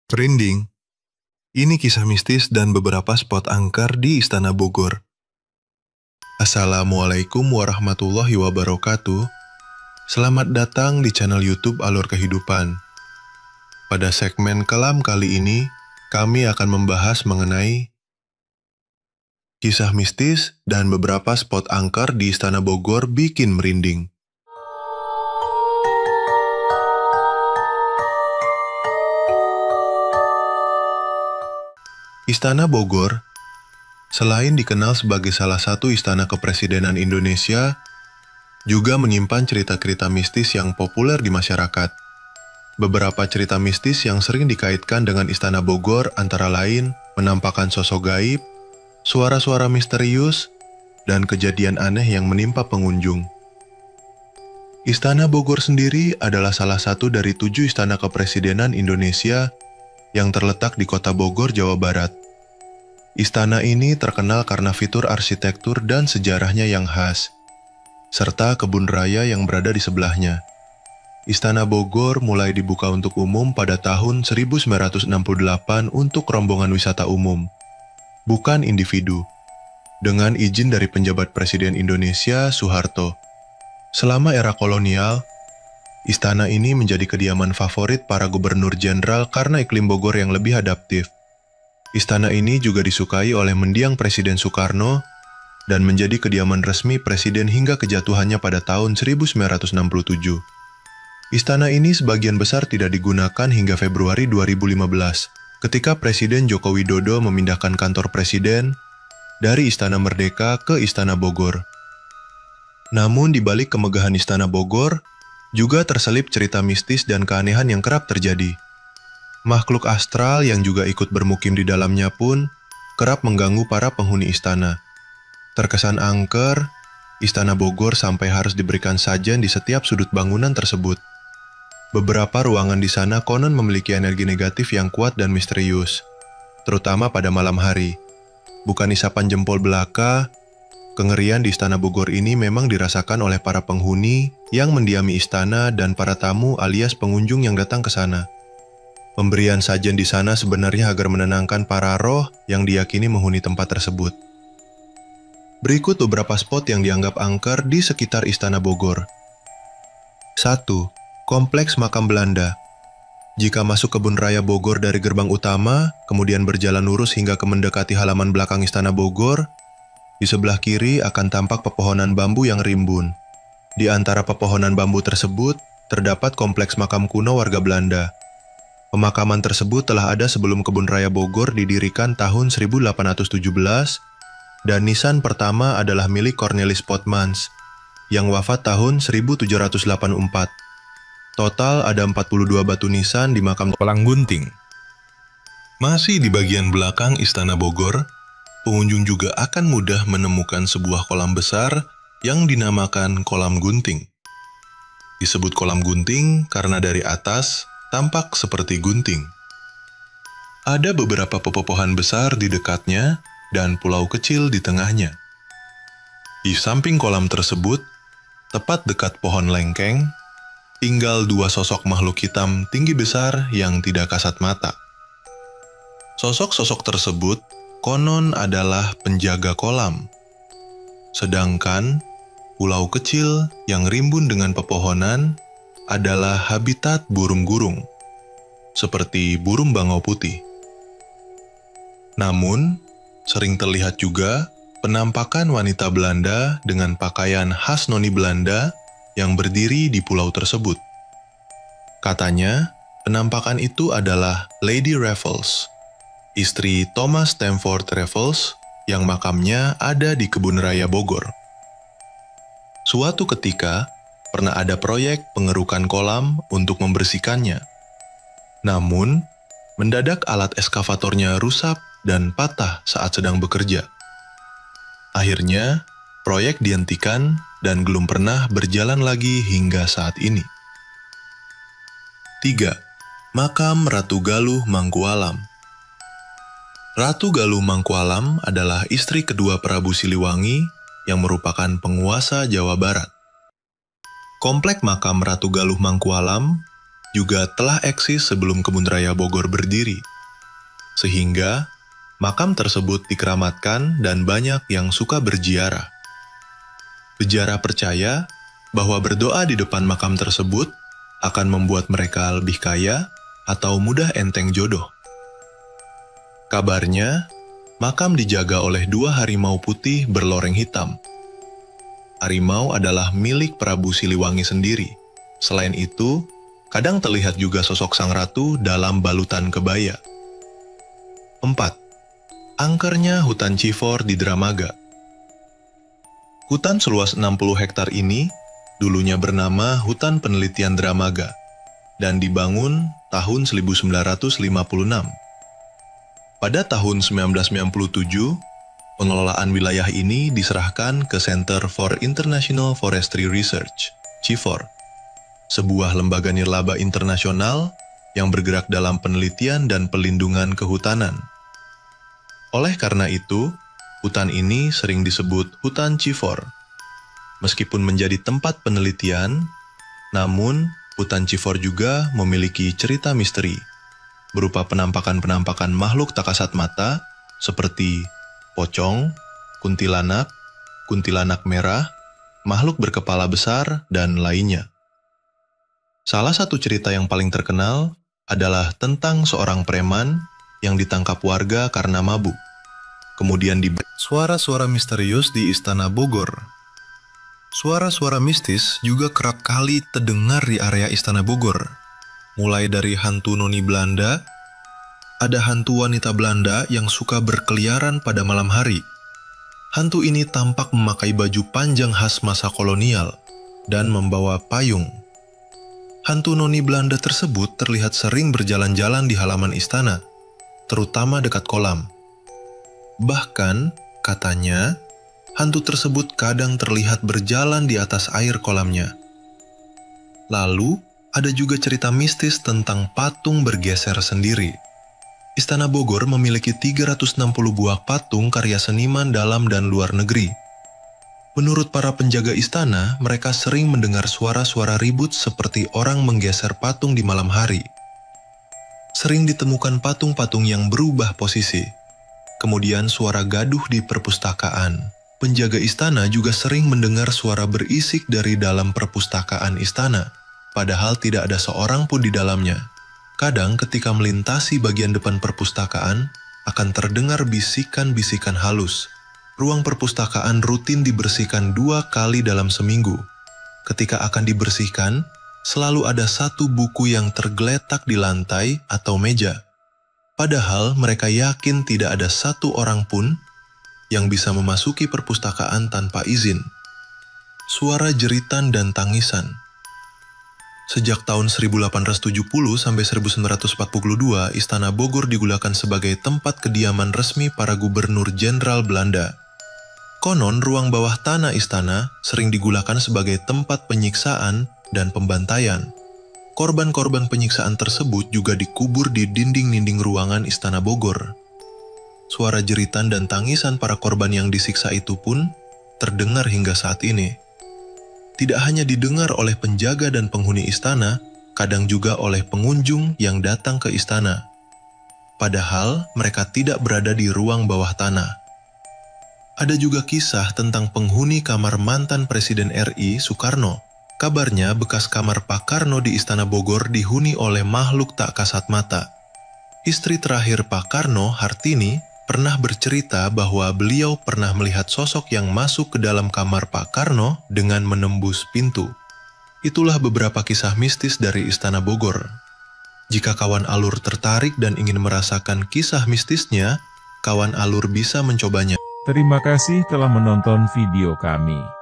Merinding. Ini kisah mistis dan beberapa spot angker di Istana Bogor. Assalamualaikum warahmatullahi wabarakatuh. Selamat datang di channel YouTube Alur Kehidupan. Pada segmen kelam kali ini, kami akan membahas mengenai kisah mistis dan beberapa spot angker di Istana Bogor bikin merinding. Istana Bogor, selain dikenal sebagai salah satu istana kepresidenan Indonesia, juga menyimpan cerita-cerita mistis yang populer di masyarakat. Beberapa cerita mistis yang sering dikaitkan dengan Istana Bogor antara lain menampakkan sosok gaib, suara-suara misterius, dan kejadian aneh yang menimpa pengunjung. Istana Bogor sendiri adalah salah satu dari 7 istana kepresidenan Indonesia yang terletak di Kota Bogor, Jawa Barat. Istana ini terkenal karena fitur arsitektur dan sejarahnya yang khas, serta kebun raya yang berada di sebelahnya. Istana Bogor mulai dibuka untuk umum pada tahun 1968 untuk rombongan wisata umum, bukan individu, dengan izin dari penjabat Presiden Indonesia, Soeharto. Selama era kolonial, istana ini menjadi kediaman favorit para gubernur jenderal karena iklim Bogor yang lebih adaptif. Istana ini juga disukai oleh mendiang Presiden Soekarno dan menjadi kediaman resmi Presiden hingga kejatuhannya pada tahun 1967. Istana ini sebagian besar tidak digunakan hingga Februari 2015, ketika Presiden Joko Widodo memindahkan kantor Presiden dari Istana Merdeka ke Istana Bogor. Namun di balik kemegahan Istana Bogor, juga terselip cerita mistis dan keanehan yang kerap terjadi. Makhluk astral yang juga ikut bermukim di dalamnya pun kerap mengganggu para penghuni istana. Terkesan angker, Istana Bogor sampai harus diberikan sajen di setiap sudut bangunan tersebut. Beberapa ruangan di sana konon memiliki energi negatif yang kuat dan misterius, terutama pada malam hari. Bukan isapan jempol belaka, kengerian di Istana Bogor ini memang dirasakan oleh para penghuni yang mendiami istana dan para tamu alias pengunjung yang datang ke sana. Pemberian sajen di sana sebenarnya agar menenangkan para roh yang diyakini menghuni tempat tersebut. Berikut beberapa spot yang dianggap angker di sekitar Istana Bogor. 1. Kompleks Makam Belanda. Jika masuk kebun raya Bogor dari gerbang utama, kemudian berjalan lurus hingga ke mendekati halaman belakang Istana Bogor, di sebelah kiri akan tampak pepohonan bambu yang rimbun. Di antara pepohonan bambu tersebut, terdapat kompleks makam kuno warga Belanda. Pemakaman tersebut telah ada sebelum Kebun Raya Bogor didirikan tahun 1817, dan nisan pertama adalah milik Cornelis Potmans, yang wafat tahun 1784. Total ada 42 batu nisan di makam Kolang Gunting. Masih di bagian belakang Istana Bogor, pengunjung juga akan mudah menemukan sebuah kolam besar yang dinamakan Kolam Gunting. Disebut Kolam Gunting karena dari atas tampak seperti gunting. Ada beberapa pepohonan besar di dekatnya dan pulau kecil di tengahnya. Di samping kolam tersebut, tepat dekat pohon lengkeng, tinggal 2 sosok makhluk hitam tinggi besar yang tidak kasat mata. Sosok-sosok tersebut konon adalah penjaga kolam. Sedangkan pulau kecil yang rimbun dengan pepohonan adalah habitat burung-gurung, seperti burung bangau putih. Namun, sering terlihat juga penampakan wanita Belanda dengan pakaian khas noni Belanda yang berdiri di pulau tersebut. Katanya, penampakan itu adalah Lady Raffles, istri Thomas Stamford Raffles yang makamnya ada di Kebun Raya Bogor. Suatu ketika, pernah ada proyek pengerukan kolam untuk membersihkannya. Namun, mendadak alat eskavatornya rusak dan patah saat sedang bekerja. Akhirnya, proyek dihentikan dan belum pernah berjalan lagi hingga saat ini. 3. Makam Ratu Galuh Mangkualam. Ratu Galuh Mangkualam adalah istri kedua Prabu Siliwangi yang merupakan penguasa Jawa Barat. Komplek makam Ratu Galuh Mangkualam juga telah eksis sebelum Kebun Raya Bogor berdiri. Sehingga, makam tersebut dikeramatkan dan banyak yang suka berziarah. Peziarah percaya bahwa berdoa di depan makam tersebut akan membuat mereka lebih kaya atau mudah enteng jodoh. Kabarnya, makam dijaga oleh 2 harimau putih berloreng hitam. Harimau adalah milik Prabu Siliwangi sendiri. Selain itu, kadang terlihat juga sosok sang ratu dalam balutan kebaya. 4. Angkernya hutan Cifor di Dramaga. Hutan seluas 60 hektar ini dulunya bernama Hutan Penelitian Dramaga dan dibangun tahun 1956. Pada tahun 1997, pengelolaan wilayah ini diserahkan ke Center for International Forestry Research, CIFOR, sebuah lembaga nirlaba internasional yang bergerak dalam penelitian dan pelindungan kehutanan. Oleh karena itu, hutan ini sering disebut Hutan Cifor. Meskipun menjadi tempat penelitian, namun Hutan Cifor juga memiliki cerita misteri, berupa penampakan-penampakan makhluk tak kasat mata seperti pocong, kuntilanak, kuntilanak merah, makhluk berkepala besar, dan lainnya. Salah satu cerita yang paling terkenal adalah tentang seorang preman yang ditangkap warga karena mabuk. Kemudian suara-suara misterius di Istana Bogor. Suara-suara mistis juga kerap kali terdengar di area Istana Bogor. Mulai dari hantu noni Belanda, ada hantu wanita Belanda yang suka berkeliaran pada malam hari. Hantu ini tampak memakai baju panjang khas masa kolonial dan membawa payung. Hantu noni Belanda tersebut terlihat sering berjalan-jalan di halaman istana, terutama dekat kolam. Bahkan, katanya, hantu tersebut kadang terlihat berjalan di atas air kolamnya. Lalu, ada juga cerita mistis tentang patung bergeser sendiri. Istana Bogor memiliki 360 buah patung karya seniman dalam dan luar negeri. Menurut para penjaga istana, mereka sering mendengar suara-suara ribut seperti orang menggeser patung di malam hari. Sering ditemukan patung-patung yang berubah posisi. Kemudian suara gaduh di perpustakaan. Penjaga istana juga sering mendengar suara berisik dari dalam perpustakaan istana, padahal tidak ada seorang pun di dalamnya. Kadang ketika melintasi bagian depan perpustakaan, akan terdengar bisikan-bisikan halus. Ruang perpustakaan rutin dibersihkan 2 kali dalam seminggu. Ketika akan dibersihkan, selalu ada satu buku yang tergeletak di lantai atau meja. Padahal mereka yakin tidak ada satu orang pun yang bisa memasuki perpustakaan tanpa izin. Suara jeritan dan tangisan. Sejak tahun 1870 sampai 1942, Istana Bogor digunakan sebagai tempat kediaman resmi para gubernur jenderal Belanda. Konon, ruang bawah tanah istana sering digunakan sebagai tempat penyiksaan dan pembantaian. Korban-korban penyiksaan tersebut juga dikubur di dinding-dinding ruangan Istana Bogor. Suara jeritan dan tangisan para korban yang disiksa itu pun terdengar hingga saat ini. Tidak hanya didengar oleh penjaga dan penghuni istana, kadang juga oleh pengunjung yang datang ke istana. Padahal mereka tidak berada di ruang bawah tanah. Ada juga kisah tentang penghuni kamar mantan Presiden RI Soekarno. Kabarnya bekas kamar Pak Karno di Istana Bogor dihuni oleh makhluk tak kasat mata. Istri terakhir Pak Karno, Hartini, pernah bercerita bahwa beliau pernah melihat sosok yang masuk ke dalam kamar Pak Karno dengan menembus pintu. Itulah beberapa kisah mistis dari Istana Bogor. Jika kawan alur tertarik dan ingin merasakan kisah mistisnya, kawan alur bisa mencobanya. Terima kasih telah menonton video kami.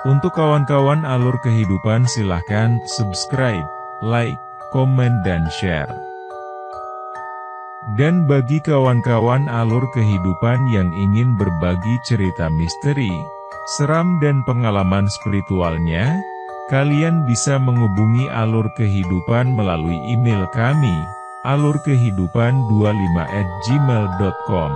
Untuk kawan-kawan alur kehidupan silahkan subscribe, like, komen dan share. Dan bagi kawan-kawan alur kehidupan yang ingin berbagi cerita misteri, seram dan pengalaman spiritualnya, kalian bisa menghubungi alur kehidupan melalui email kami, alurkehidupan25@gmail.com.